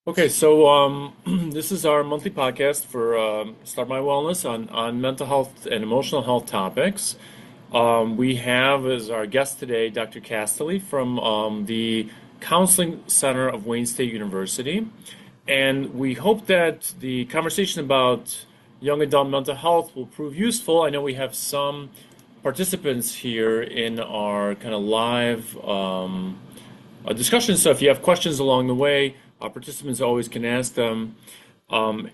Okay, so this is our monthly podcast for Start My Wellness on mental health and emotional health topics. We have as our guest today Dr. Kastely from the Counseling Center of Wayne State University. And we hope that the conversation about young adult mental health will prove useful. I know we have some participants here in our kind of live discussion. So if you have questions along the way, participants always can ask them. And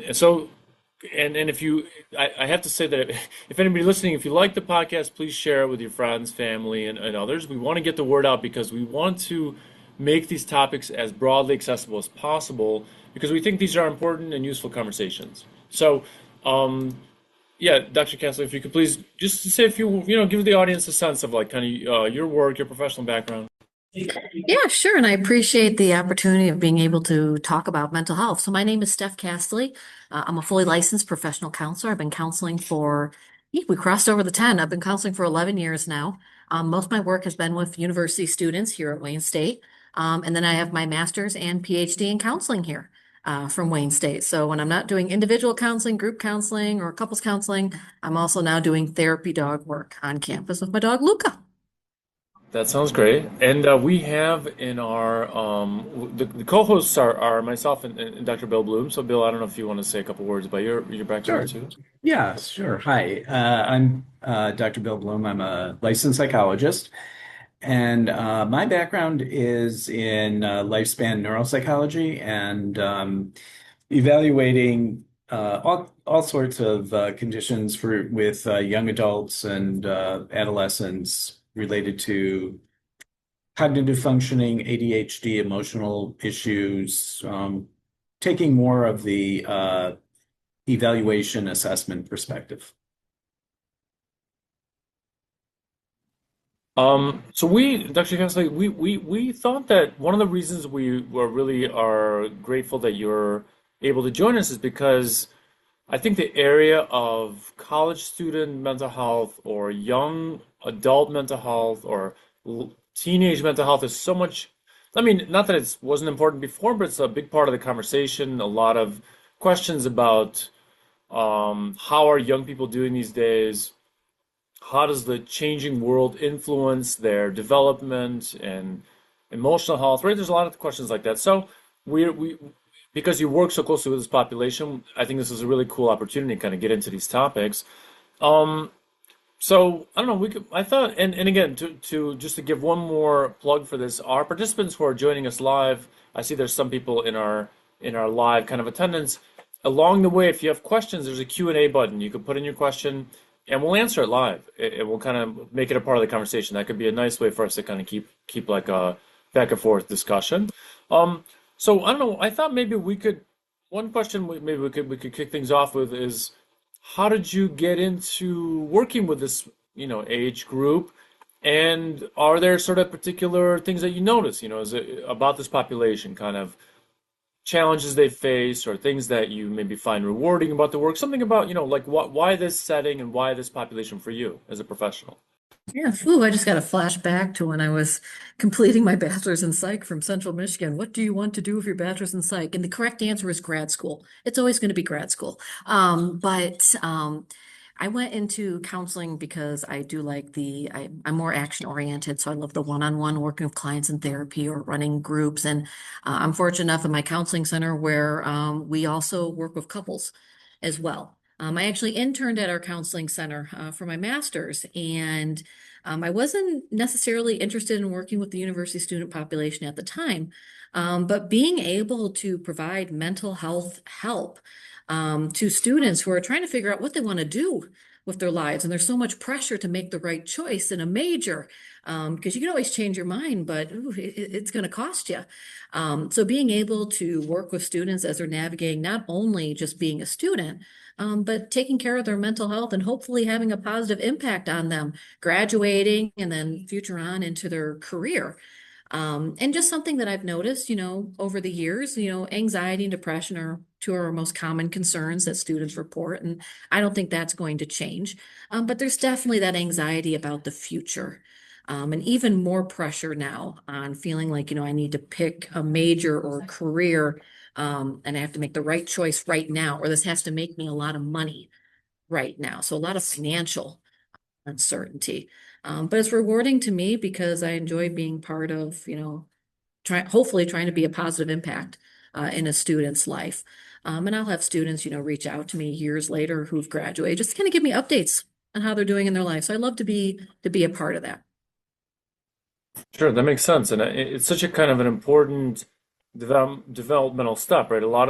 if you, I have to say that if anybody listening, if you like the podcast, please share it with your friends, family, and others. We want to get the word out because we want to make these topics as broadly accessible as possible because we think these are important and useful conversations. So, yeah, Dr. Kessler, if you could please just say a few, give the audience a sense of like kind of your work, your professional background. Yeah, sure. And I appreciate the opportunity of being able to talk about mental health. So my name is Steph Kastely. I'm a fully licensed professional counselor. I've been counseling we crossed over the 10. I've been counseling for 11 years now. Most of my work has been with university students here at Wayne State. And then I have my master's and Ph.D. in counseling here from Wayne State. So when I'm not doing individual counseling, group counseling, or couples counseling, I'm also now doing therapy dog work on campus with my dog, Luca. That sounds great. And we have in our the co-hosts are myself and Dr. Bill Bloom. So Bill, I don't know if you want to say a couple words about your background Sure. too. Yeah, sure. Hi, I'm Dr. Bill Bloom. I'm a licensed psychologist, and my background is in lifespan neuropsychology and evaluating all sorts of conditions with young adults and adolescents related to cognitive functioning, ADHD, emotional issues, taking more of the evaluation assessment perspective. So Dr. Kingsley, we thought that one of the reasons we were really are grateful that you're able to join us is because I think the area of college student mental health or young adult mental health or teenage mental health is so much. I mean, not that it wasn't important before, but it's a big part of the conversation. A lot of questions about how are young people doing these days? How does the changing world influence their development and emotional health, right? There's a lot of questions like that. So we because you work so closely with this population, I think this is a really cool opportunity to kind of get into these topics. Um, so I don't know, I thought and again to just to give one more plug for this, our participants who are joining us live, I see there's some people in our live kind of attendance. Along the way, if you have questions, there's a Q&A button. You can put in your question and we'll answer it live. It will kind of make it a part of the conversation. That could be a nice way for us to kind of keep like a back and forth discussion. Um, so I don't know. I thought maybe we could one question maybe we could kick things off with is how did you get into working with this, age group? And are there sort of particular things that you notice, is it about this population, kind of challenges they face or things that you maybe find rewarding about the work? Something about, like why this setting and why this population for you as a professional? Yeah, ooh, I just got a flashback to when I was completing my bachelor's in psych from Central Michigan. What do you want to do with your bachelor's in psych? And the correct answer is grad school. It's always going to be grad school. But I went into counseling because I do like I'm more action oriented. So I love the one-on-one working with clients in therapy or running groups. And I'm fortunate enough in my counseling center where we also work with couples as well. I actually interned at our counseling center for my master's, and I wasn't necessarily interested in working with the university student population at the time, but being able to provide mental health help to students who are trying to figure out what they want to do with their lives. And there's so much pressure to make the right choice in a major because you can always change your mind, but ooh, it's going to cost you. So being able to work with students as they're navigating not only just being a student, but taking care of their mental health and hopefully having a positive impact on them, graduating and then future on into their career. And just something that I've noticed, over the years, anxiety and depression are two of our most common concerns that students report. And I don't think that's going to change. But there's definitely that anxiety about the future. And even more pressure now on feeling like, I need to pick a major or career, and I have to make the right choice right now, or this has to make me a lot of money right now. So a lot of financial uncertainty. But it's rewarding to me because I enjoy being part of, hopefully trying to be a positive impact in a student's life. And I'll have students, reach out to me years later who've graduated, just to kind of give me updates on how they're doing in their life. So I love to be a part of that. Sure, that makes sense, and it's such a kind of an important developmental step, right? A lot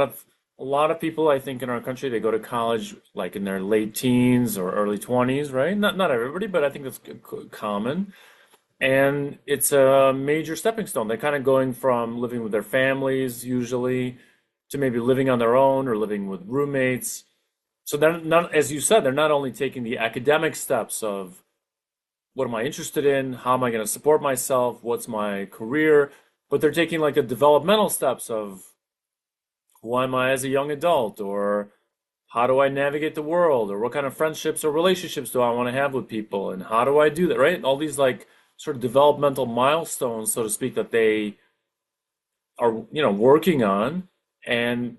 of people, I think, in our country, they go to college like in their late teens or early 20s, right? Not everybody, but I think that's common. And it's a major stepping stone. They're kind of going from living with their families usually to maybe living on their own or living with roommates. So they're not, as you said, they're not only taking the academic steps of what am I interested in, how am I going to support myself, what's my career, but they're taking like the developmental steps of who am I as a young adult, or how do I navigate the world, or what kind of friendships or relationships do I want to have with people, and how do I do that, right? All these like sort of developmental milestones, so to speak, that they are, working on, and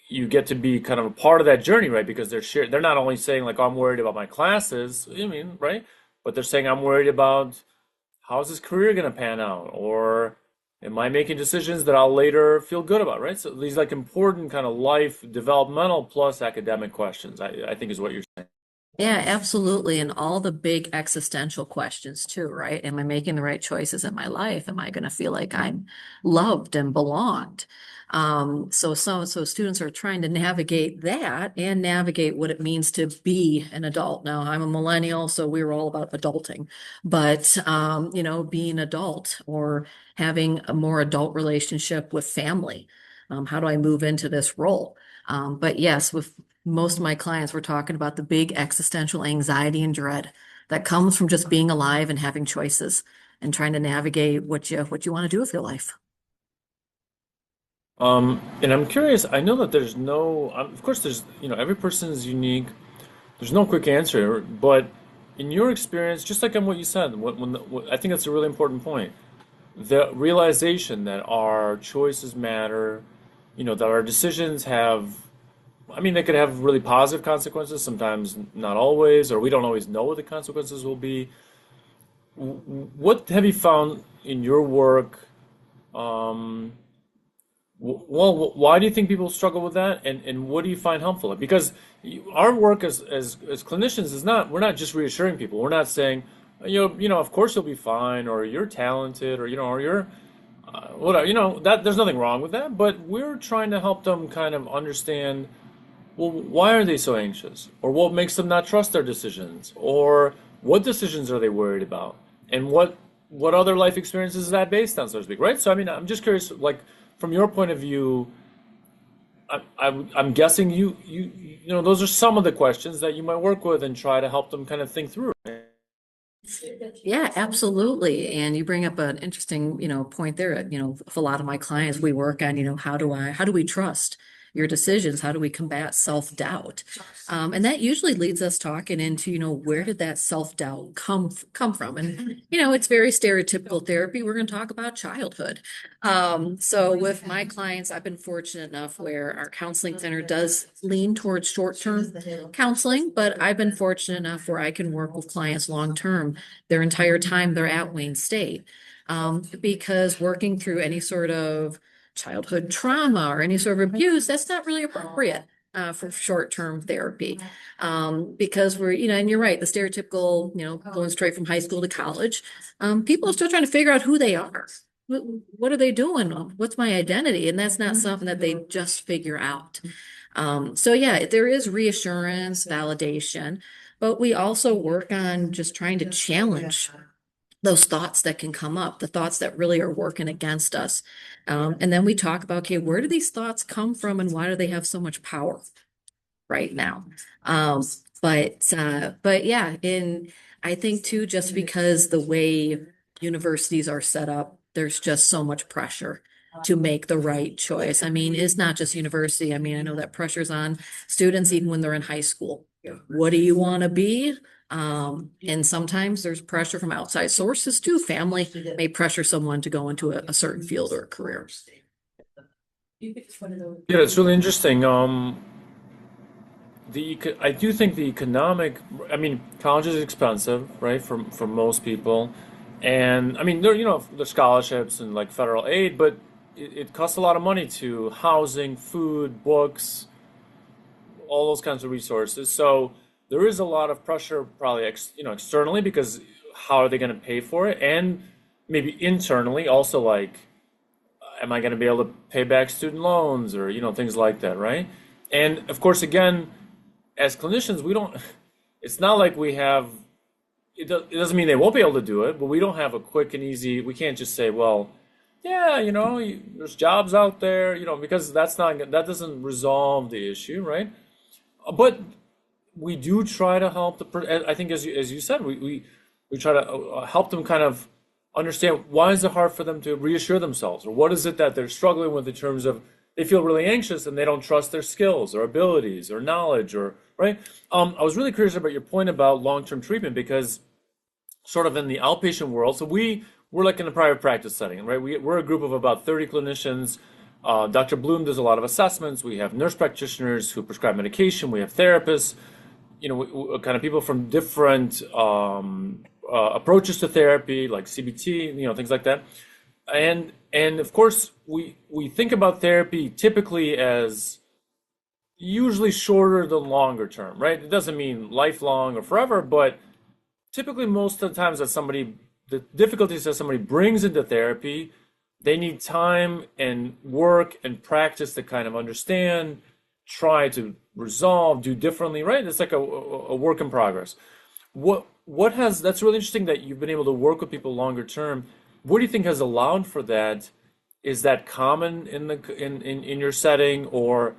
you get to be kind of a part of that journey, right? Because they're not only saying like I'm worried about my classes, right? But they're saying I'm worried about how's this career going to pan out, or am I making decisions that I'll later feel good about, right? So these like important kind of life developmental plus academic questions, I think is what you're saying. Yeah, absolutely. And all the big existential questions too, right? Am I making the right choices in my life? Am I going to feel like I'm loved and belonged? So students are trying to navigate that and navigate what it means to be an adult. Now, I'm a millennial, so we were all about adulting, but being adult or having a more adult relationship with family. How do I move into this role? But yes, with most of my clients were talking about the big existential anxiety and dread that comes from just being alive and having choices and trying to navigate what you want to do with your life. And I'm curious, I know that there's no, of course, every person is unique. There's no quick answer, but in your experience, just like on what you said, I think that's a really important point. The realization that our choices matter, that our decisions have, they could have really positive consequences, sometimes not always, or we don't always know what the consequences will be. What have you found in your work? Um, well, why do you think people struggle with that, and what do you find helpful? Because our work as clinicians is not, we're not just reassuring people. We're not saying, of course you'll be fine, or you're talented, or you're whatever, that there's nothing wrong with that. But we're trying to help them kind of understand, well, why are they so anxious, or what makes them not trust their decisions, or what decisions are they worried about, and what other life experiences is that based on, so to speak, right? So, I'm just curious, like from your point of view, I'm guessing those are some of the questions that you might work with and try to help them kind of think through. Yeah, absolutely. And you bring up an interesting, point there. With a lot of my clients, we work on, how do we trust your decisions? How do we combat self-doubt? And that usually leads us talking into, where did that self-doubt come from? And, it's very stereotypical therapy. We're going to talk about childhood. So with my clients, I've been fortunate enough where our counseling center does lean towards short-term counseling, but I've been fortunate enough where I can work with clients long-term their entire time they're at Wayne State. Because working through any sort of childhood trauma or any sort of abuse, that's not really appropriate for short-term therapy. Because and you're right, the stereotypical, going straight from high school to college, people are still trying to figure out who they are. What are they doing? What's my identity? And that's not something that they just figure out. So yeah, there is reassurance, validation, but we also work on just trying to challenge those thoughts that can come up, the thoughts that really are working against us. And then we talk about, okay, where do these thoughts come from and why do they have so much power right now? But yeah, and I think too, just because the way universities are set up, there's just so much pressure to make the right choice. It's not just university. I know that pressure's on students even when they're in high school. What do you want to be? And sometimes there's pressure from outside sources too. Family may pressure someone to go into a certain field or a career. Yeah, it's really interesting. I do think the economic, I mean, college is expensive, right, for most people, and I mean, there's scholarships and like federal aid, but it costs a lot of money to housing, food, books, all those kinds of resources. So there is a lot of pressure, probably externally, because how are they going to pay for it, and maybe internally also, like, am I going to be able to pay back student loans or things like that, right? And of course, again, as clinicians, we don't. It's not like we have. It doesn't mean they won't be able to do it, but we don't have a quick and easy. We can't just say, well, yeah, there's jobs out there, because that doesn't resolve the issue, right? But we do try to help I think as you said, we try to help them kind of understand why is it hard for them to reassure themselves, or what is it that they're struggling with in terms of they feel really anxious and they don't trust their skills or abilities or knowledge, or right. I was really curious about your point about long-term treatment, because sort of in the outpatient world. So we're like in a private practice setting, right? We're a group of about 30 clinicians. Dr. Bloom does a lot of assessments. We have nurse practitioners who prescribe medication. We have therapists, kind of people from different approaches to therapy, like CBT, things like that. And of course, we think about therapy typically as usually shorter than longer term, right? It doesn't mean lifelong or forever, but typically most of the times the difficulties that somebody brings into therapy, they need time and work and practice to kind of understand, try to resolve, do differently, right? It's like a work in progress. That's really interesting that you've been able to work with people longer term. What do you think has allowed for that? Is that common in your setting, or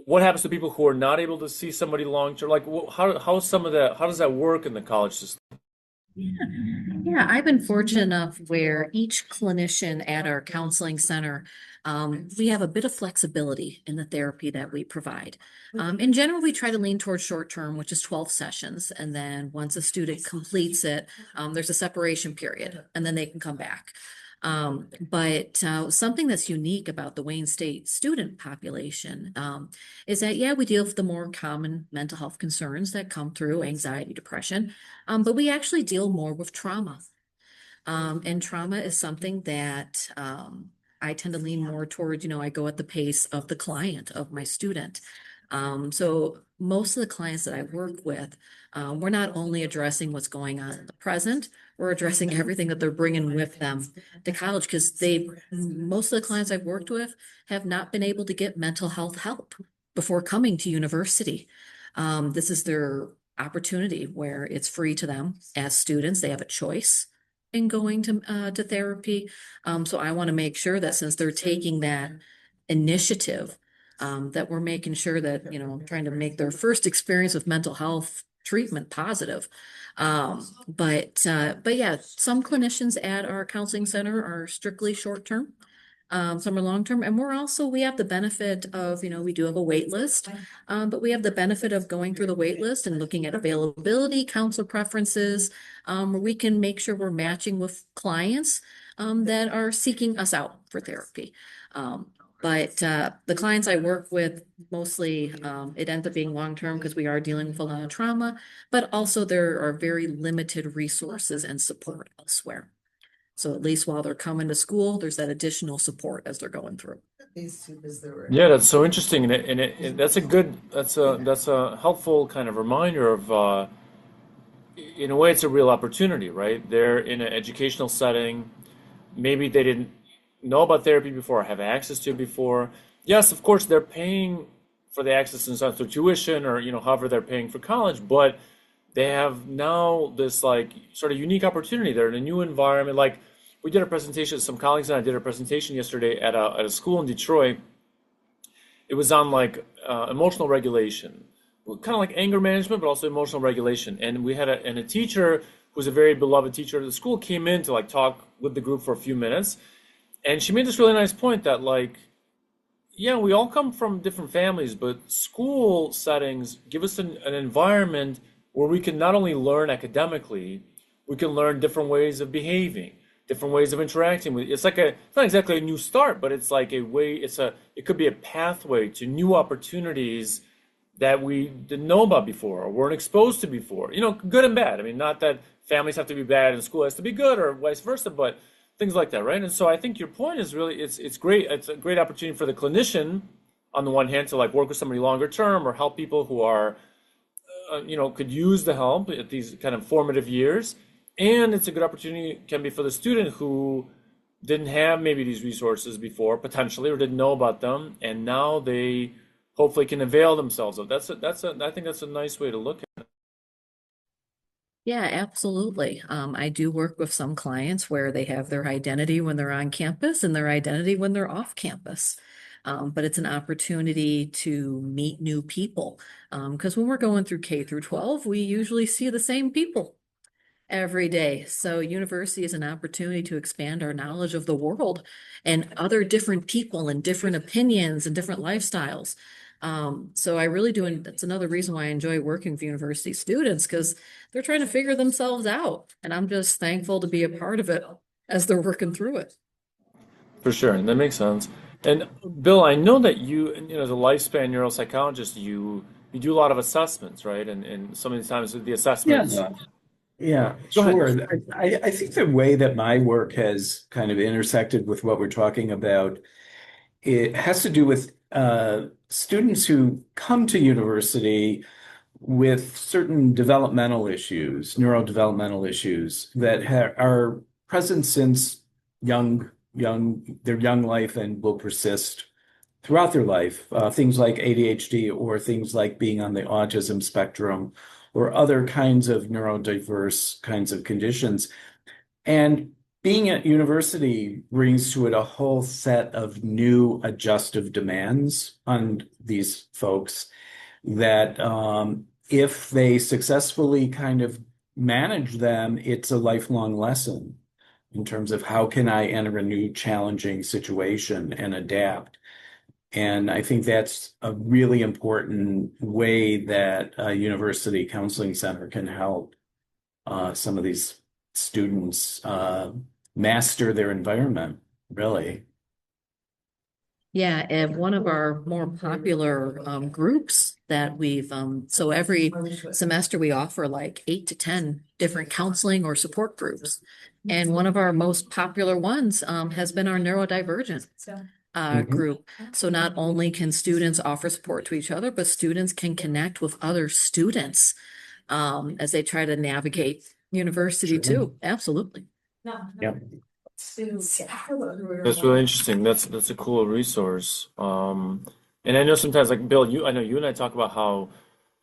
what happens to people who are not able to see somebody long term? Like, how does that work in the college system? Yeah, I've been fortunate enough where each clinician at our counseling center, we have a bit of flexibility in the therapy that we provide. In general, we try to lean towards short term, which is 12 sessions. And then once a student completes it, there's a separation period, and then they can come back. But something that's unique about the Wayne State student population is that, yeah, we deal with the more common mental health concerns that come through anxiety, depression, but we actually deal more with trauma. And trauma is something that I tend to lean more towards, I go at the pace of the client, of my student. So most of the clients that I work with, we're not only addressing what's going on in the present, we're addressing everything that they're bringing with them to college, because most of the clients I've worked with have not been able to get mental health help before coming to university. This is their opportunity where it's free to them as students. They have a choice in going to therapy. So I want to make sure that since they're taking that initiative, that we're making sure that, trying to make their first experience with mental health treatment positive. But yeah, some clinicians at our counseling center are strictly short term. Some are long term, and we have the benefit of, we do have a wait list, but we have the benefit of going through the wait list and looking at availability, counselor preferences, where we can make sure we're matching with clients that are seeking us out for therapy. But the clients I work with mostly, it ends up being long term because we are dealing with a lot of trauma, but also there are very limited resources and support elsewhere. So at least while they're coming to school, there's that additional support as they're going through. Yeah, that's so interesting, and that's a helpful kind of reminder of, in a way, it's a real opportunity, right? They're in an educational setting. Maybe they didn't know about therapy before, or have access to it before. Yes, of course, they're paying for the access and through tuition, or however they're paying for college, but they have now this like sort of unique opportunity. They're in a new environment. Like we did a presentation, some colleagues and I did a presentation yesterday at a school in Detroit. It was on like emotional regulation, kind of like anger management, but also emotional regulation. And we had a teacher who's a very beloved teacher at the school came in to like talk with the group for a few minutes. And she made this really nice point that like, yeah, we all come from different families, but school settings give us an environment where we can not only learn academically, we can learn different ways of behaving, different ways of interacting with. It's like it's not exactly a new start, but it's like a way. It could be a pathway to new opportunities that we didn't know about before or weren't exposed to before. Good and bad. I mean, not that families have to be bad and school has to be good or vice versa, but things like that, right? And so I think your point is really it's great. It's a great opportunity for the clinician on the one hand to like work with somebody longer term or help people who are could use the help at these kind of formative years. And it's a good opportunity can be for the student who didn't have maybe these resources before potentially or didn't know about them, and now they hopefully can avail themselves of. I think that's a nice way to look at it. Yeah, absolutely. I do work with some clients where they have their identity when they're on campus and their identity when they're off campus. But it's an opportunity to meet new people. Because when we're going through K through 12, we usually see the same people every day. So university is an opportunity to expand our knowledge of the world and other different people and different opinions and different lifestyles. So I really do, and that's another reason why I enjoy working with university students because they're trying to figure themselves out. And I'm just thankful to be a part of it as they're working through it. For sure, and that makes sense. And Bill, I know that as a lifespan neuropsychologist, you do a lot of assessments, right? And so many times the assessments. Yeah. Yeah, Go ahead. sure. I think the way that my work has kind of intersected with what we're talking about, it has to do with students who come to university with certain developmental issues, neurodevelopmental issues that are present since their young life and will persist throughout their life. Things like ADHD or things like being on the autism spectrum or other kinds of neurodiverse kinds of conditions. And being at university brings to it a whole set of new adjustive demands on these folks that if they successfully kind of manage them, it's a lifelong lesson in terms of how can I enter a new challenging situation and adapt. And I think that's a really important way that a university counseling center can help some of these students master their environment, really. Yeah, and one of our more popular groups that so every semester we offer like 8 to 10 different counseling or support groups. And one of our most popular ones has been our neurodivergent Mhm. group. So not only can students offer support to each other, but students can connect with other students as they try to navigate university Sure. too. Absolutely. Yep. That's really interesting. That's a cool resource. And I know sometimes, like Bill, I know you and I talk about how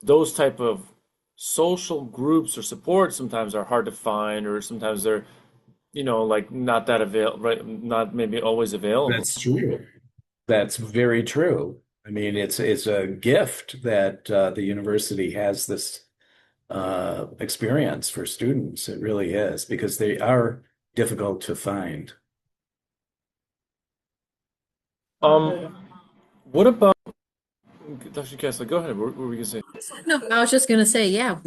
those type of social groups or support sometimes are hard to find, or sometimes they're, like not that right, not maybe always available. That's true. That's very true. I mean, it's a gift that the university has this experience for students. It really is because they are difficult to find. Um, what about Dr. Kessler? Go ahead. What were we gonna say? No, I was just gonna say, yeah,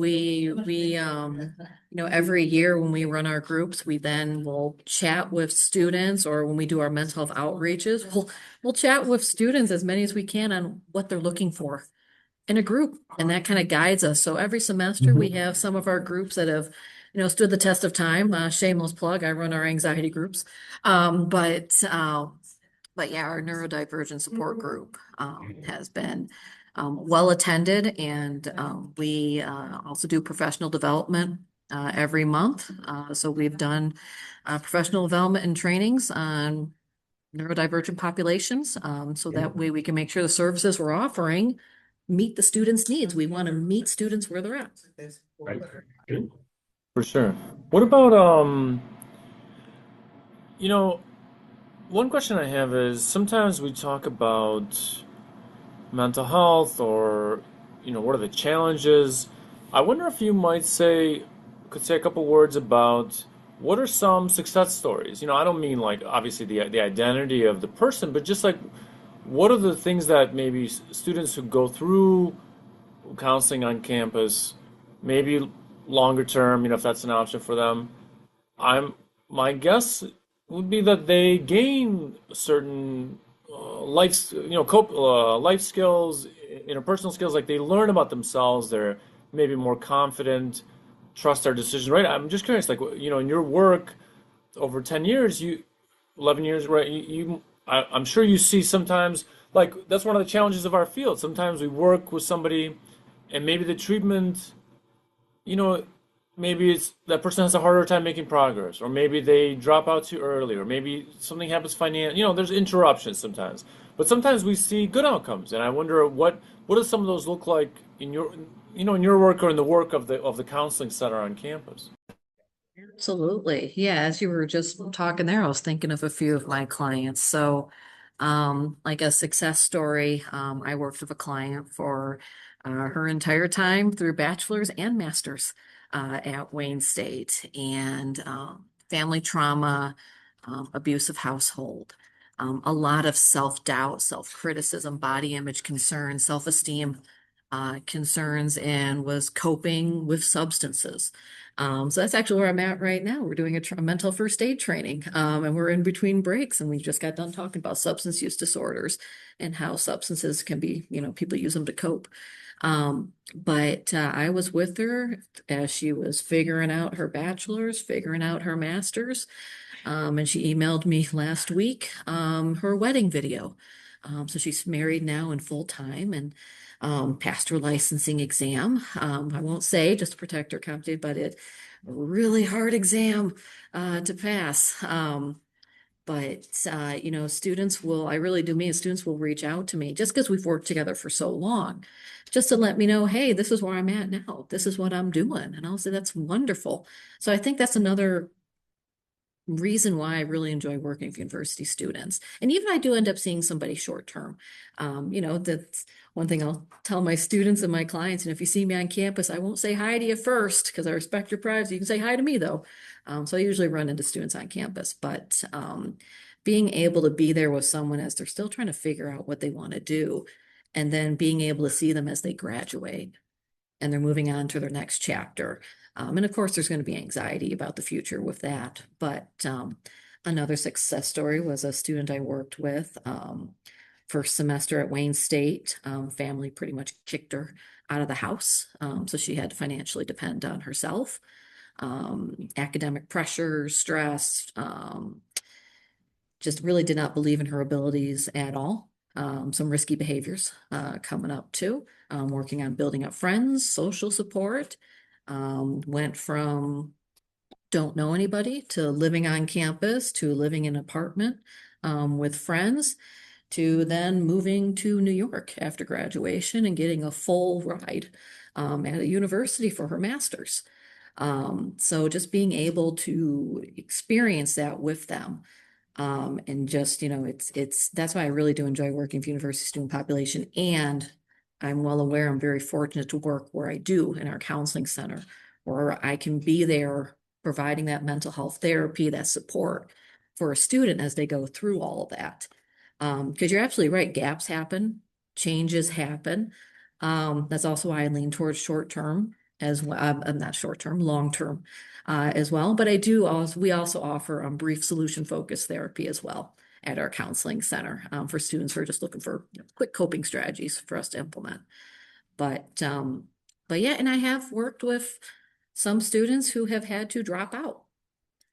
every year when we run our groups, we then will chat with students, or when we do our mental health outreaches, we'll chat with students as many as we can on what they're looking for in a group, and that kind of guides us. So every semester we Mhm. have some of our groups that have, stood the test of time. Shameless plug, I run our anxiety groups. Um, but uh, but yeah, our neurodivergent support group has been well attended, and we also do professional development every month. So we've done professional development and trainings on neurodivergent populations, so Yeah, that way we can make sure the services we're offering meet the students' needs. We want to meet students where they're at. right. Good. For sure. What about you know, one question I have is sometimes we talk about mental health or what are the challenges. I wonder if you could say a couple words about what are some success stories. I don't mean like obviously the identity of the person, but just like what are the things that maybe students who go through counseling on campus maybe longer term, if that's an option for them. I'm my guess would be that they gain certain life skills, interpersonal skills. Like they learn about themselves. They're maybe more confident, trust their decisions. Right? I'm just curious. Like in your work over 10 years, 11 years, right? I'm sure you see sometimes. Like that's one of the challenges of our field. Sometimes we work with somebody, and maybe the treatment you know, maybe it's that person has a harder time making progress, or maybe they drop out too early, or maybe something happens there's interruptions sometimes. But sometimes we see good outcomes, and I wonder what do some of those look like in your work or in the work of the counseling center on campus. Absolutely. Yeah, as you were just talking there, I was thinking of a few of my clients. So, like a success story, I worked with a client for her entire time through bachelor's and master's at Wayne State, and family trauma, abusive household, a lot of self-doubt, self-criticism, body image concerns, self-esteem concerns, and was coping with substances. So that's actually where I'm at right now. We're doing a mental first aid training, and we're in between breaks, and we just got done talking about substance use disorders and how substances can be, people use them to cope. But I was with her as she was figuring out her bachelor's, figuring out her master's, and she emailed me last week her wedding video. So she's married now and full time and passed her licensing exam. I won't say just to protect her company, but it a really hard exam to pass. But students will, I really do mean students will reach out to me just because we've worked together for so long, just to let me know, hey, this is where I'm at now. This is what I'm doing. And I'll say, that's wonderful. So I think that's another reason why I really enjoy working with university students. And even I do end up seeing somebody short term. That's one thing I'll tell my students and my clients. And if you see me on campus, I won't say hi to you first because I respect your privacy. You can say hi to me though. So I usually run into students on campus, but being able to be there with someone as they're still trying to figure out what they want to do, and then being able to see them as they graduate and they're moving on to their next chapter. And of course, there's going to be anxiety about the future with that. But another success story was a student I worked with first semester at Wayne State. Family pretty much kicked her out of the house. So she had to financially depend on herself. Academic pressure, stress, just really did not believe in her abilities at all. Some risky behaviors coming up too. Working on building up friends, social support. Went from don't know anybody to living on campus to living in an apartment with friends to then moving to New York after graduation and getting a full ride at a university for her master's. So just being able to experience that with them and just, it's that's why I really do enjoy working with university student population. And I'm well aware I'm very fortunate to work where I do in our counseling center, where I can be there providing that mental health therapy, that support for a student as they go through all of that. Because you're absolutely right, gaps happen, changes happen. That's also why I lean towards short term as well. I'm not short term, long term as well. But we also offer brief solution focused therapy as well at our counseling center for students who are just looking for quick coping strategies for us to implement. But but yeah, and I have worked with some students who have had to drop out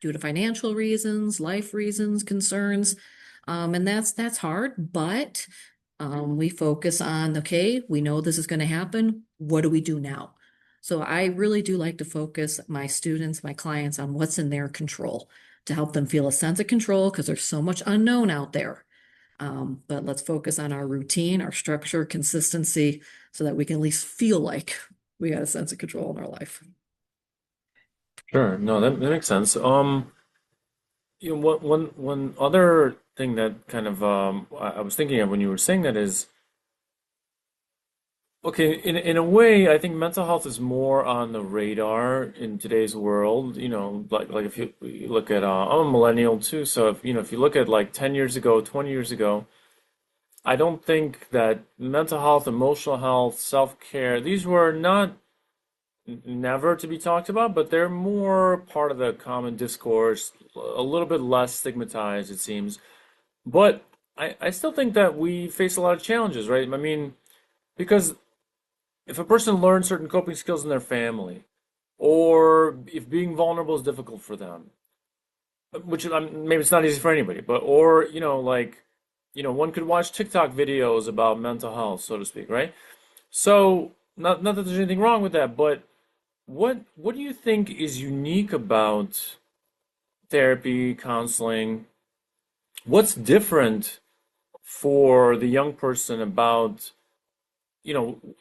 due to financial reasons, life reasons, concerns. And that's hard, but we focus on, okay, we know this is going to happen. What do we do now? So I really do like to focus my students, my clients on what's in their control to help them feel a sense of control because there's so much unknown out there. But let's focus on our routine, our structure, consistency, so that we can at least feel like we got a sense of control in our life. Sure, no, that makes sense. One other thing that kind of I was thinking of when you were saying that is okay, in a way, I think mental health is more on the radar in today's world. Like if you look at I'm a millennial too, so if you look at like 10 years ago, 20 years ago, I don't think that mental health, emotional health, self-care, these were not never to be talked about, but they're more part of the common discourse, a little bit less stigmatized, it seems. But I still think that we face a lot of challenges, right? I mean, because if a person learns certain coping skills in their family, or if being vulnerable is difficult for them, which maybe it's not easy for anybody, but or like one could watch TikTok videos about mental health, so to speak, right? So not that there's anything wrong with that, but what do you think is unique about therapy, counseling? What's different for the young person about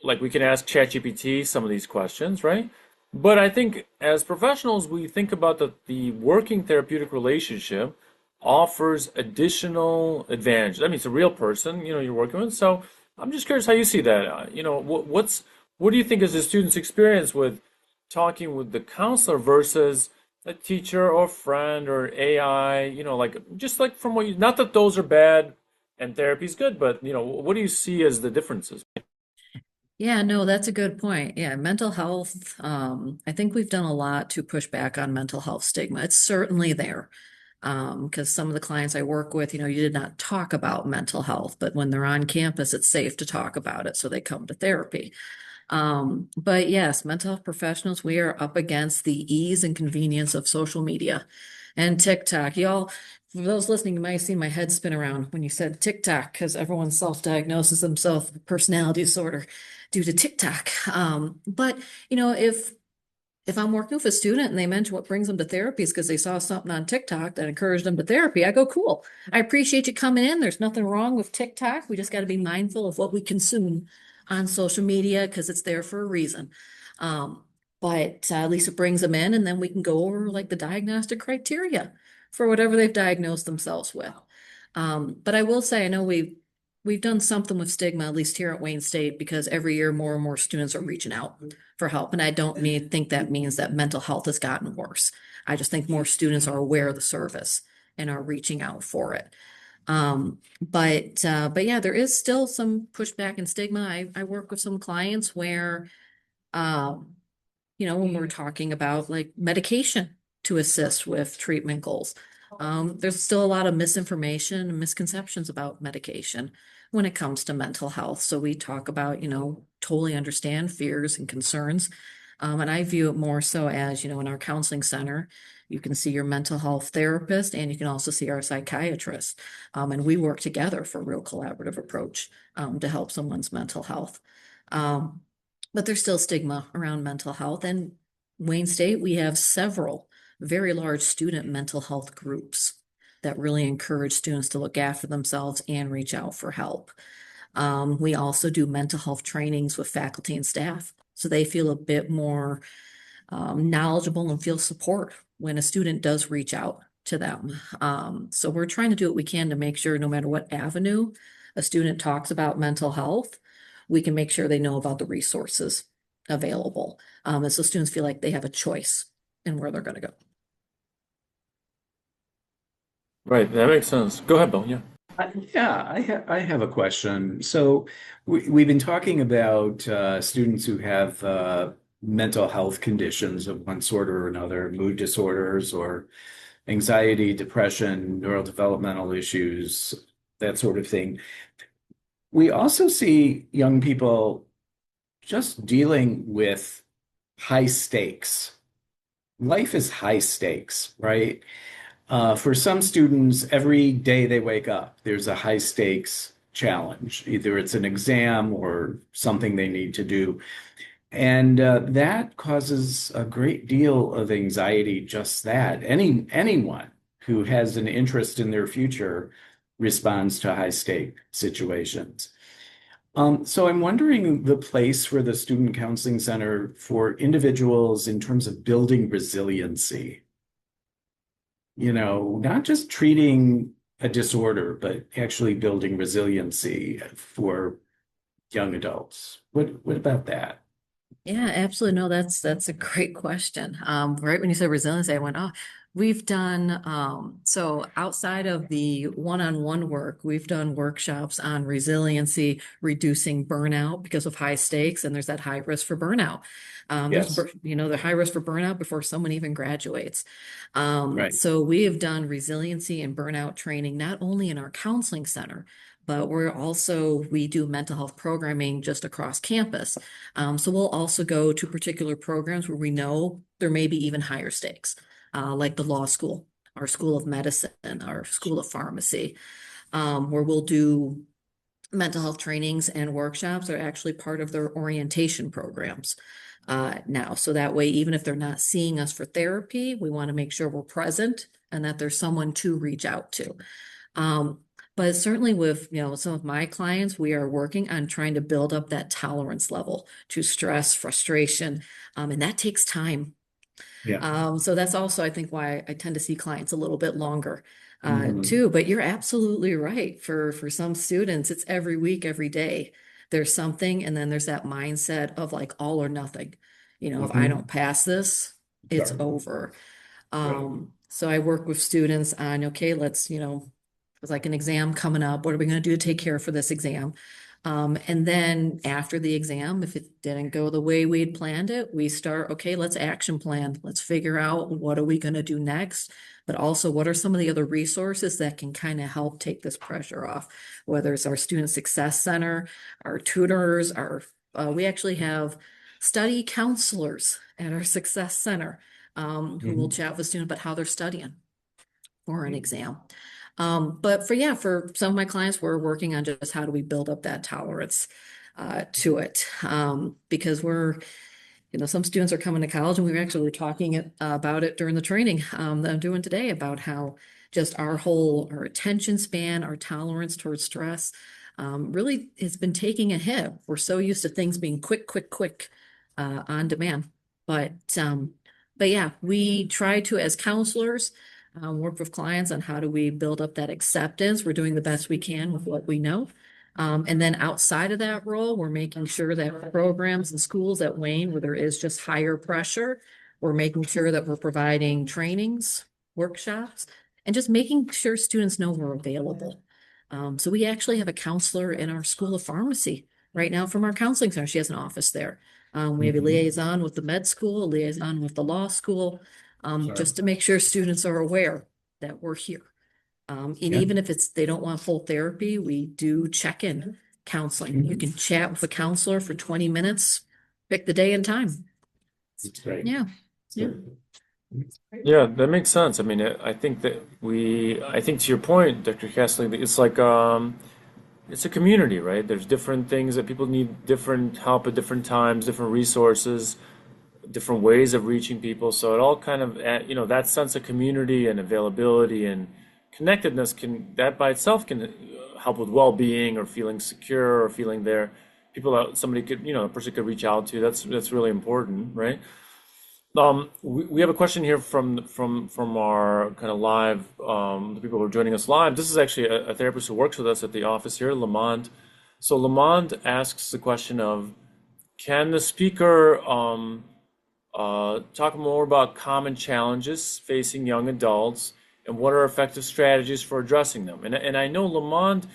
like we can ask ChatGPT some of these questions, right? But I think as professionals, we think about the working therapeutic relationship offers additional advantages. I mean, it's a real person, you're working with. So I'm just curious how you see that. What do you think is a student's experience with talking with the counselor versus a teacher or friend or AI? Like just like from what you, not that those are bad and therapy's good, but what do you see as the differences? Yeah, no, that's a good point. Yeah, mental health. I think we've done a lot to push back on mental health stigma. It's certainly there. Because some of the clients I work with, you did not talk about mental health, but when they're on campus, it's safe to talk about it. So they come to therapy. But yes, mental health professionals, we are up against the ease and convenience of social media and TikTok. Y'all, for those listening, you might have seen my head spin around when you said TikTok, because everyone self-diagnoses themselves with personality disorder due to TikTok. But if I'm working with a student and they mention what brings them to therapy is because they saw something on TikTok that encouraged them to therapy, I go, cool. I appreciate you coming in. There's nothing wrong with TikTok. We just got to be mindful of what we consume on social media because it's there for a reason. Um, but at least it brings them in, and then we can go over like the diagnostic criteria for whatever they've diagnosed themselves with. But I will say, I know we've done something with stigma, at least here at Wayne State, because every year more and more students are reaching out for help. And I don't think that means that mental health has gotten worse. I just think more students are aware of the service and are reaching out for it. But yeah, there is still some pushback and stigma. I work with some clients where um, when we're talking about like medication to assist with treatment goals. There's still a lot of misinformation and misconceptions about medication when it comes to mental health. So we talk about, totally understand fears and concerns. And I view it more so as, in our counseling center, you can see your mental health therapist and you can also see our psychiatrist. And we work together for a real collaborative approach to help someone's mental health. Um, but there's still stigma around mental health. And Wayne State, we have several very large student mental health groups that really encourage students to look after themselves and reach out for help. We also do mental health trainings with faculty and staff, so they feel a bit more knowledgeable and feel support when a student does reach out to them. So we're trying to do what we can to make sure no matter what avenue a student talks about mental health, we can make sure they know about the resources available. And so students feel like they have a choice in where they're going to go. Right, that makes sense. Go ahead, Bill. Yeah. I have a question. So we've been talking about students who have mental health conditions of one sort or another, mood disorders or anxiety, depression, neurodevelopmental issues, that sort of thing. We also see young people just dealing with high stakes. Life is high stakes, right? For some students, every day they wake up, there's a high stakes challenge. Either it's an exam or something they need to do. And that causes a great deal of anxiety, just that. Anyone who has an interest in their future responds to high stake situations. So I'm wondering the place for the Student Counseling Center for individuals in terms of building resiliency. Not just treating a disorder, but actually building resiliency for young adults. What about that? Yeah, absolutely. No, that's a great question. Right when you said resiliency, I went, oh, We've done, so outside of the one-on-one work, we've done workshops on resiliency, reducing burnout because of high stakes, and there's that high risk for burnout. Yes. The high risk for burnout before someone even graduates. Right. So we have done resiliency and burnout training, not only in our counseling center, but we do mental health programming just across campus. So we'll also go to particular programs where we know there may be even higher stakes, like the law school, our school of medicine, our school of pharmacy, where we'll do mental health trainings and workshops are actually part of their orientation programs now. So that way, even if they're not seeing us for therapy, we want to make sure we're present and that there's someone to reach out to. Um, but certainly with, some of my clients, we are working on trying to build up that tolerance level to stress, frustration, and that takes time. Yeah. So that's also, I think, why I tend to see clients a little bit longer, Hmm. too. But you're absolutely right. For some students, it's every week, every day. There's something, and then there's that mindset of like all or nothing. If I Hmm. don't pass this, it's Sure. over. Right. So I work with students on, okay, it's like an exam coming up. What are we going to do to take care for this exam? And then after the exam, if it didn't go the way we'd planned it, we start, okay, let's action plan. Let's figure out what are we going to do next, but also what are some of the other resources that can kind of help take this pressure off, whether it's our Student Success Center, our tutors, we actually have study counselors at our Success Center, who will Hmm. chat with students about how they're studying for an exam. But for some of my clients, we're working on just how do we build up that tolerance to it. Because some students are coming to college, and we were talking about it during the training that I'm doing today about how just our attention span, our tolerance towards stress, really has been taking a hit. We're so used to things being quick, quick, quick, on demand. But um, but yeah, we try to, as counselors, work with clients on how do we build up that acceptance. We're doing the best we can with what we know. And then outside of that role, we're making sure that programs and schools at Wayne, where there is just higher pressure, we're making sure that we're providing trainings, workshops, and just making sure students know we're available. So we actually have a counselor in our school of pharmacy right now from our counseling center. She has an office there. We have a Hmm. liaison with the med school, a liaison with the law school, Sure. just to make sure students are aware that we're here. And Yeah. even if they don't want full therapy, we do check-in counseling. You Hmm. can chat with a counselor for 20 minutes, pick the day and time. That's great. Yeah. That's Yeah. good. Yeah, that makes sense. I mean, I think to your point, Dr. Kastely, it's like it's a community, right? There's different things that people need different help at different times, different resources, different ways of reaching people. So it all kind of, that sense of community and availability and connectedness that by itself can help with well-being or feeling secure or feeling there. People out, somebody could, a person could reach out to. That's really important, right? We have a question here from our kind of live, the people who are joining us live. This is actually a therapist who works with us at the office here, Lamont. So Lamont asks the question of, can the speaker talk more about common challenges facing young adults and what are effective strategies for addressing them? And I know Lamont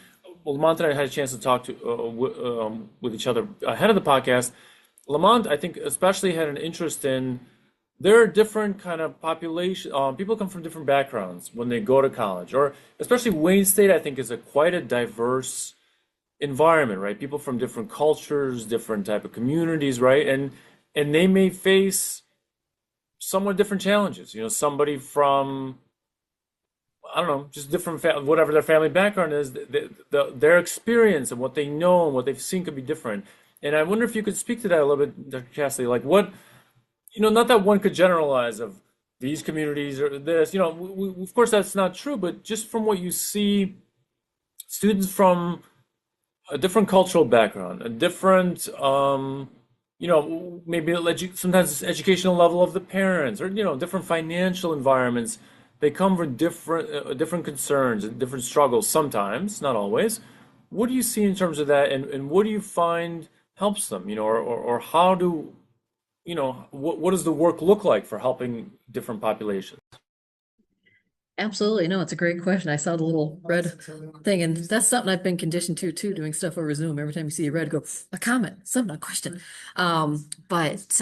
and I had a chance to talk with each other ahead of the podcast. Lamont, I think, especially had an interest in there are different kind of population. People come from different backgrounds when they go to college, or especially Wayne State. I think is quite a diverse environment, right? People from different cultures, different type of communities, right? And they may face somewhat different challenges. Somebody from I don't know, just different whatever their family background is, their experience and what they know and what they've seen could be different. And I wonder if you could speak to that a little bit, Dr. Cassidy, like what not that one could generalize of these communities or this, of course that's not true, but just from what you see, students from a different cultural background, a different, maybe sometimes it's educational level of the parents, or different financial environments. They come from different concerns and different struggles. Sometimes, not always. What do you see in terms of that, and what do you find helps them? Or how do what does the work look like for helping different populations? Absolutely. No, it's a great question. I saw the little red thing, and that's something I've been conditioned to too, doing stuff over Zoom. Every time you see a red, go a comment, something, a question. But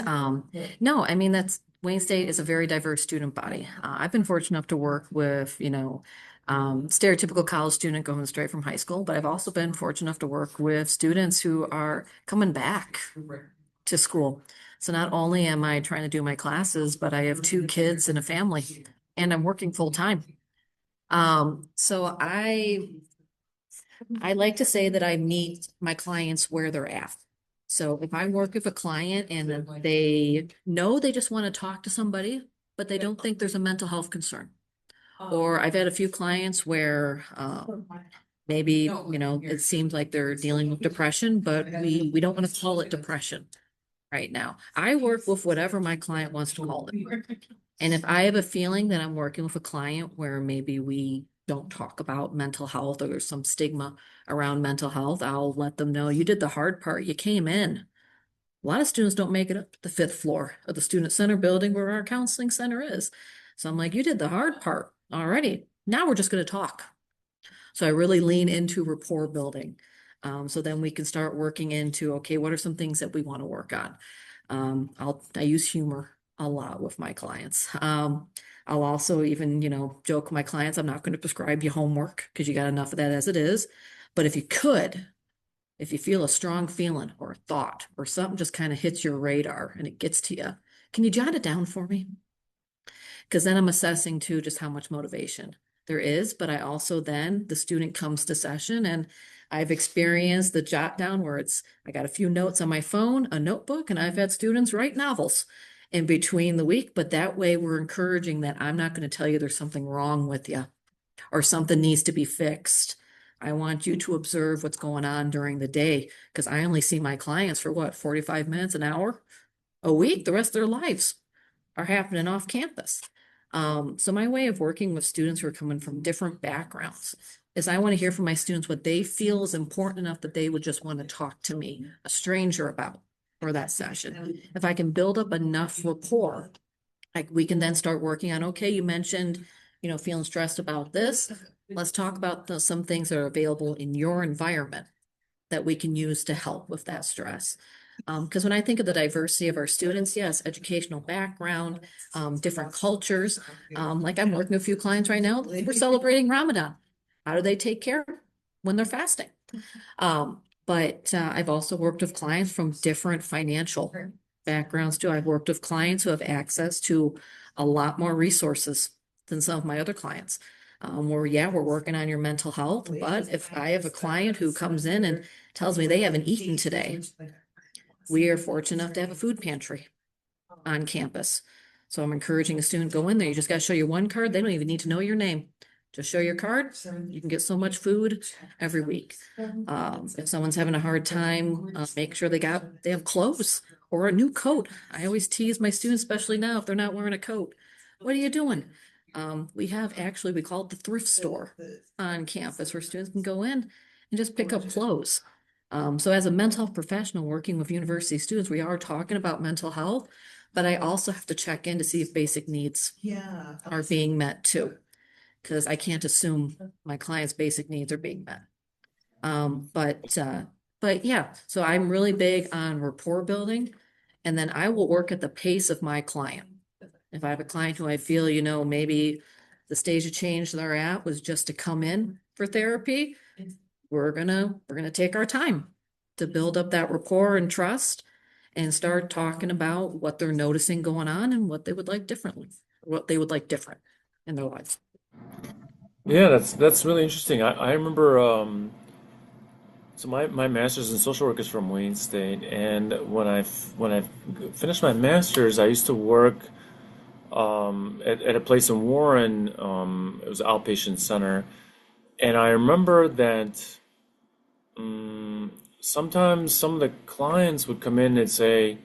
no, I mean that's Wayne State is a very diverse student body. I've been fortunate enough to work with, stereotypical college student going straight from high school, but I've also been fortunate enough to work with students who are coming back to school. So not only am I trying to do my classes, but I have two kids and a family, and I'm working full time. So I like to say that I meet my clients where they're at. So if I work with a client and they know they just want to talk to somebody, but they don't think there's a mental health concern. Or I've had a few clients where maybe, it seems like they're dealing with depression, but we don't want to call it depression right now. I work with whatever my client wants to call it. And if I have a feeling that I'm working with a client where maybe we don't talk about mental health or there's some stigma around mental health, I'll let them know you did the hard part. You came in. A lot of students don't make it up to the fifth floor of the student center building where our counseling center is. So I'm like, you did the hard part already. Now we're just going to talk. So I really lean into rapport building. So then we can start working into, okay, what are some things that we want to work on? I use humor a lot with my clients. I'll also even, joke with my clients, I'm not going to prescribe you homework because you got enough of that as it is. But if you feel a strong feeling or a thought or something just kind of hits your radar and it gets to you, can you jot it down for me? Because then I'm assessing too just how much motivation there is. But I also then the student comes to session and I've experienced the jot down where I got a few notes on my phone, a notebook, and I've had students write novels in between the week. But that way we're encouraging that I'm not going to tell you there's something wrong with you or something needs to be fixed. I want you to observe what's going on during the day because I only see my clients for what, 45 minutes, an hour a week. The rest of their lives are happening off campus. So my way of working with students who are coming from different backgrounds is I want to hear from my students what they feel is important enough that they would just want to talk to me, a stranger, about for that session. If I can build up enough rapport, like we can then start working on, okay, you mentioned, feeling stressed about this. Let's talk about some things that are available in your environment that we can use to help with that stress. Because when I think of the diversity of our students, yes, educational background, different cultures. Like I'm working with a few clients right now, we're celebrating Ramadan. How do they take care when they're fasting? But I've also worked with clients from different financial backgrounds too. I've worked with clients who have access to a lot more resources than some of my other clients. We're working on your mental health, but if I have a client who comes in and tells me they haven't eaten today, we are fortunate enough to have a food pantry on campus. So I'm encouraging a student, go in there. You just got to show your one card. They don't even need to know your name. Just show your card. You can get so much food every week. If someone's having a hard time, make sure they have clothes or a new coat. I always tease my students, especially now, if they're not wearing a coat. What are you doing? We call it the thrift store on campus where students can go in and just pick up clothes. So as a mental health professional working with university students, we are talking about mental health, but I also have to check in to see if basic needs are being met too, because I can't assume my clients' basic needs are being met. But yeah, so I'm really big on rapport building, and then I will work at the pace of my client. If I have a client who I feel, maybe the stage of change they're at was just to come in for therapy, we're gonna take our time to build up that rapport and trust and start talking about what they're noticing going on and what they would like differently, what they would like different in their lives. Yeah, that's really interesting. I remember so my master's in social work is from Wayne State, and when I finished my master's, I used to work at a place in Warren. It was an outpatient center, and I remember that sometimes some of the clients would come in and say,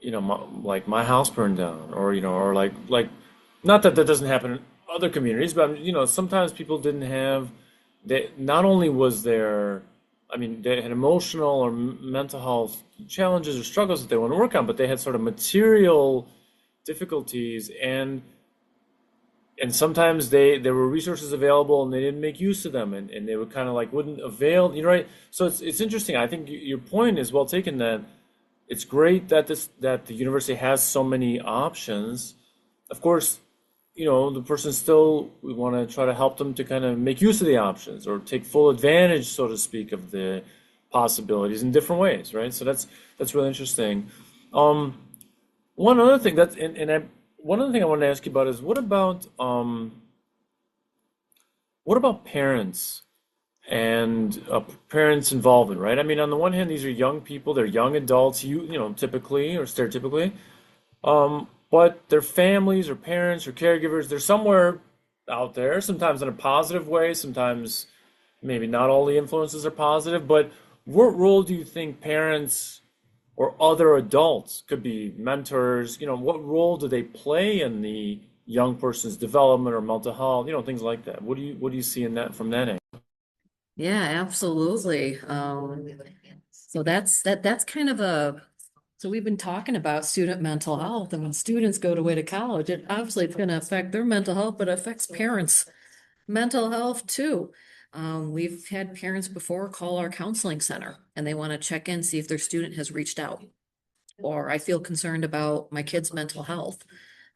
like my house burned down, or or like not that that doesn't happen in other communities, but sometimes people didn't have. They not only was there, I mean, they had emotional or mental health challenges or struggles that they want to work on, but they had sort of material difficulties, and and sometimes there were resources available and they didn't make use of them, and they would kind of like wouldn't avail, right? So it's interesting. I think your point is well taken that it's great that the university has so many options. Of course, the person still, we want to try to help them to kind of make use of the options or take full advantage, so to speak, of the possibilities in different ways, right? So that's really interesting. Um, one other thing that's one other thing I wanted to ask you about is what about parents and parents' involvement, right? I mean, on the one hand, these are young people, they're young adults, typically or stereotypically, but their families or parents or caregivers, they're somewhere out there, sometimes in a positive way, sometimes maybe not all the influences are positive, but what role do you think parents or other adults could be mentors, what role do they play in the young person's development or mental health, things like that. What do you see in that from that end? Yeah, absolutely. So that's kind of so we've been talking about student mental health, and when students go away to college, it obviously it's going to affect their mental health, but it affects parents' mental health too. We've had parents before call our counseling center and they want to check in, see if their student has reached out, or I feel concerned about my kid's mental health.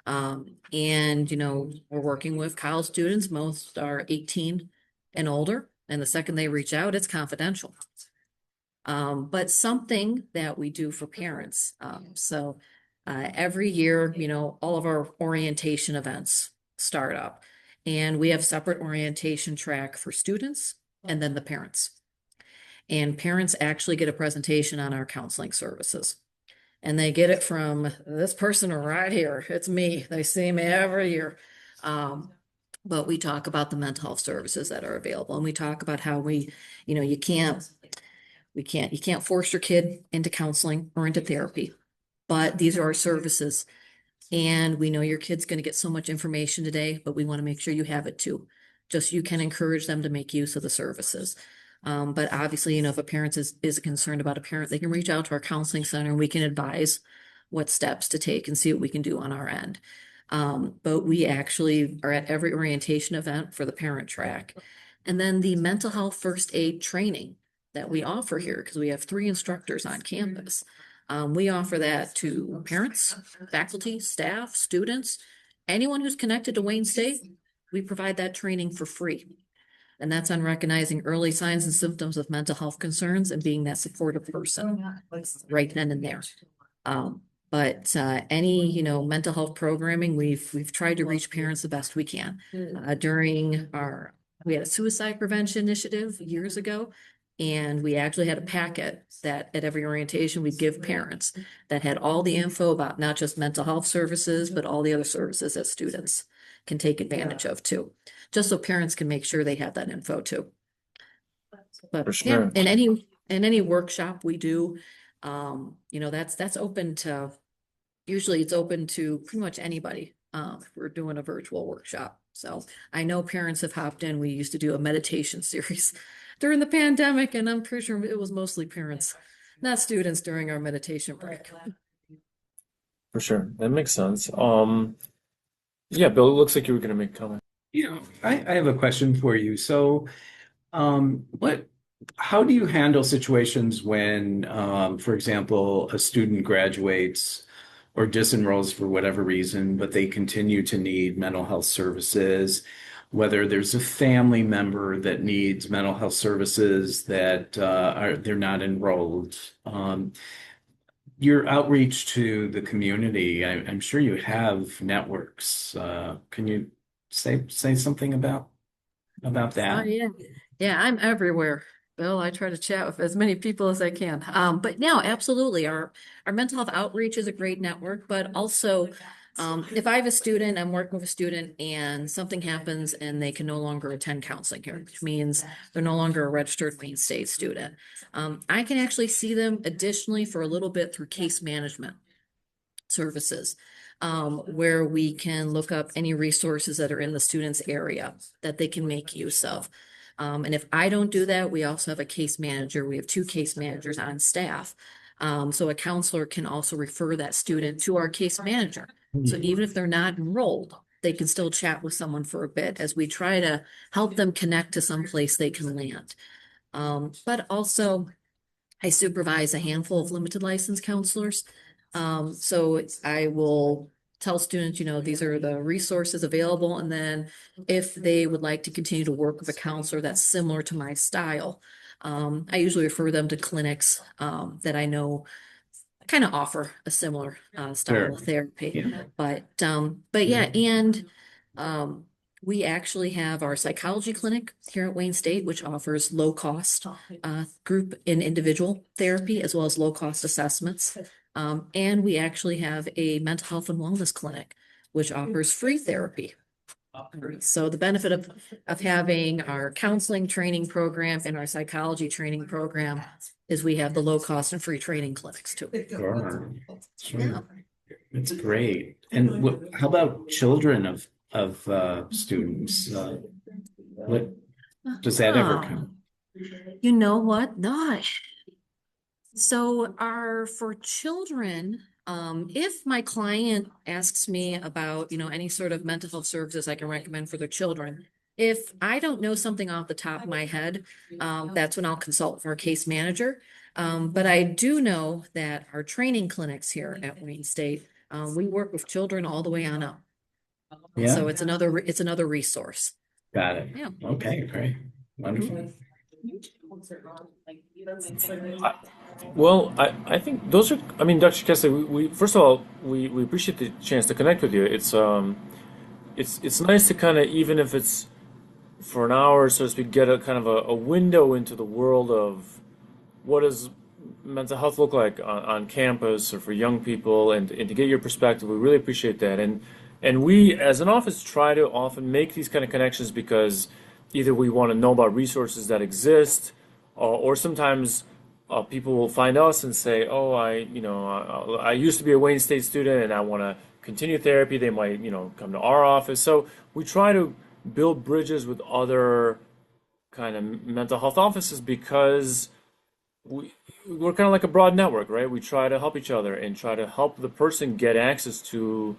And we're working with college students. Most are 18 and older. And the second they reach out, it's confidential. But something that we do for parents. Every year, all of our orientation events start up, and we have separate orientation track for students and then the parents. And parents actually get a presentation on our counseling services. And they get it from this person right here. It's me. They see me every year. Um, but we talk about the mental health services that are available, and we talk about how you can't force your kid into counseling or into therapy, but these are our services. And we know your kid's going to get so much information today, but we want to make sure you have it too. Just you can encourage them to make use of the services. But obviously, if a parent is concerned about a parent, they can reach out to our counseling center and we can advise what steps to take and see what we can do on our end. But we actually are at every orientation event for the parent track. And then the mental health first aid training that we offer here, because we have 3 instructors on campus. We offer that to parents, faculty, staff, students, anyone who's connected to Wayne State. We provide that training for free. And that's on recognizing early signs and symptoms of mental health concerns and being that supportive person right then and there. But any, mental health programming, we've tried to reach parents the best we can. We had a suicide prevention initiative years ago, and we actually had a packet that at every orientation we'd give parents that had all the info about not just mental health services, but all the other services that students can take advantage of too, just so parents can make sure they have that info too. For But yeah, sure. in any workshop we do, that's open to, usually it's open to pretty much anybody. If we're doing a virtual workshop. So I know parents have hopped in. We used to do a meditation series during the pandemic, and I'm pretty sure it was mostly parents, not students, during our meditation break. For sure. That makes sense. Yeah, Bill, it looks like you were gonna make a comment. I have a question for you. So, what, how do you handle situations when, for example, a student graduates or disenrolls for whatever reason, but they continue to need mental health services, whether there's a family member that needs mental health services that they're not enrolled? Your outreach to the community, I'm sure you have networks. Can you say something about Oh, that? yeah. Yeah, I'm everywhere. Bill, I try to chat with as many people as I can. But no, absolutely. Our mental health outreach is a great network, but also, if I have a student, I'm working with a student and something happens and they can no longer attend counseling here, which means they're no longer a registered Wayne State student. I can actually see them additionally for a little bit through case management services, where we can look up any resources that are in the student's area that they can make use of. And if I don't do that, we also have a case manager. We have 2 case managers on staff. So a counselor can also refer that student to our case manager. So even if they're not enrolled, they can still chat with someone for a bit as we try to help them connect to some place they can land. But also, I supervise a handful of limited license counselors. So I will tell students, these are the resources available. And then if they would like to continue to work with a counselor that's similar to my style, I usually refer them to clinics that I know kind of offer a similar style Sure. of therapy. Yeah. But yeah, and um, we actually have our psychology clinic here at Wayne State, which offers low cost group and individual therapy as well as low cost assessments. And we actually have a mental health and wellness clinic, which offers free therapy. So the benefit of having our counseling training program and our psychology training program is we have the low cost and free training clinics too. Sure. Yeah. Sure. It's great. And how about children of students? What does that ever Ah, come? you know what? No. So for children, if my client asks me about, any sort of mental health services I can recommend for their children, if I don't know something off the top of my head, that's when I'll consult with our case manager. But I do know that our training clinics here at Wayne State, we work with children all the way on up. Yeah, So it's another resource. got it. Yeah. Okay, great. Wonderful. I, well, I think those are, I mean, Dr. Kessler, we first of all, we appreciate the chance to connect with you. It's nice to kind of, even if it's for an hour, so to speak, get a kind of a window into the world of what does mental health look like on campus or for young people, and to get your perspective. We really appreciate that. And we, as an office, try to often make these kind of connections because either we want to know about resources that exist, or sometimes people will find us and say, "Oh, I used to be a Wayne State student and I want to continue therapy." They might, come to our office. So we try to build bridges with other kind of mental health offices because we're kind of like a broad network, right? We try to help each other and try to help the person get access to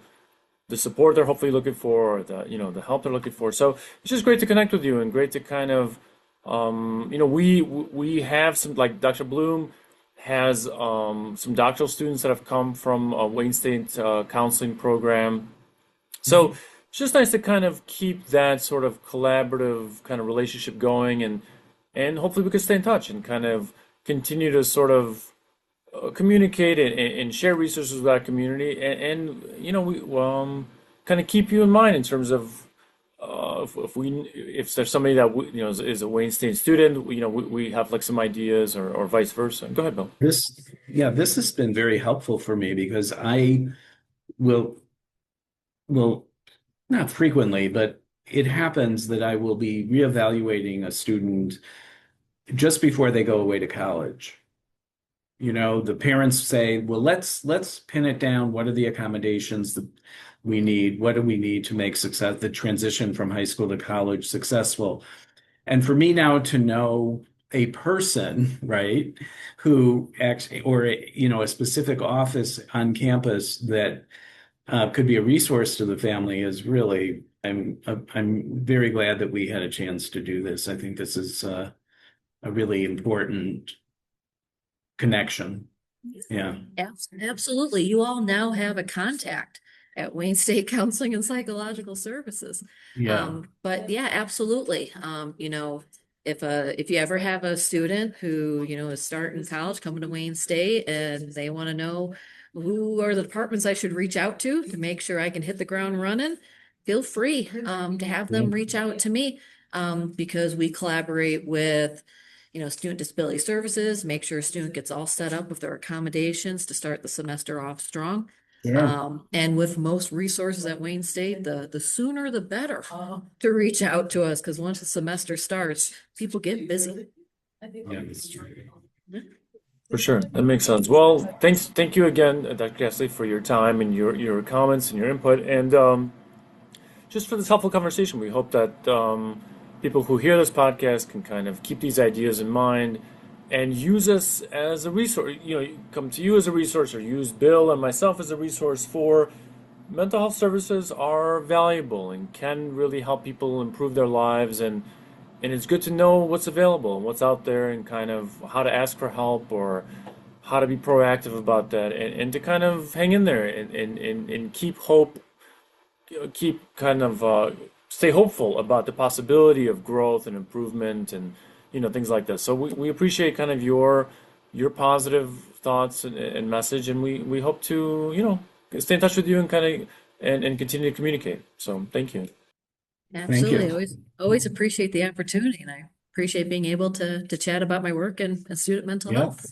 the support they're hopefully looking for, or the help they're looking for. So it's just great to connect with you and great to kind of we have some, like Dr. Bloom has some doctoral students that have come from Wayne State counseling program. So it's just nice to kind of keep that sort of collaborative kind of relationship going, and hopefully we can stay in touch and kind of continue to sort of communicate and share resources with our community, and we kind of keep you in mind in terms of if there's somebody that is a Wayne State student, we have like some ideas, or vice versa. Go ahead, Bill. This has been very helpful for me because I will will not frequently, but it happens that I will be reevaluating a student just before they go away to college. The parents say, well, let's pin it down. What are the accommodations that we need? What do we need to make the transition from high school to college successful? And for me now to know a person, right, who acts, or a specific office on campus that could be a resource to the family is really, I'm very glad that we had a chance to do this. I think this is a really important connection. Yeah. Absolutely. You all now have a contact at Wayne State Counseling and Psychological Services. Yeah. But yeah, absolutely. If you ever have a student who, is starting college, coming to Wayne State, and they want to know who are the departments I should reach out to make sure I can hit the ground running, feel free to have them reach out to me because we collaborate with student disability services, make sure a student gets all set up with their accommodations to start the semester off strong. Yeah. And with most resources at Wayne State, the sooner the better to reach out to us, because once the semester starts, people get busy. Yeah, that's true. For sure, that makes sense. Well, thank you again, Dr. Kastely, for your time and your comments and your input, and just for this helpful conversation. We hope that people who hear this podcast can kind of keep these ideas in mind and use us as a resource. Come to you as a resource, or use Bill and myself as a resource for mental health services are valuable and can really help people improve their lives, and it's good to know what's available and what's out there and kind of how to ask for help or how to be proactive about that and to kind of hang in there and keep hope, keep kind of stay hopeful about the possibility of growth and improvement and things like this. So we appreciate kind of your positive thoughts and message, and we hope to stay in touch with you and kind of and continue to communicate. So thank you. Thank Absolutely. you. Always appreciate the opportunity, and I appreciate being able to chat about my work and student mental Yeah. health.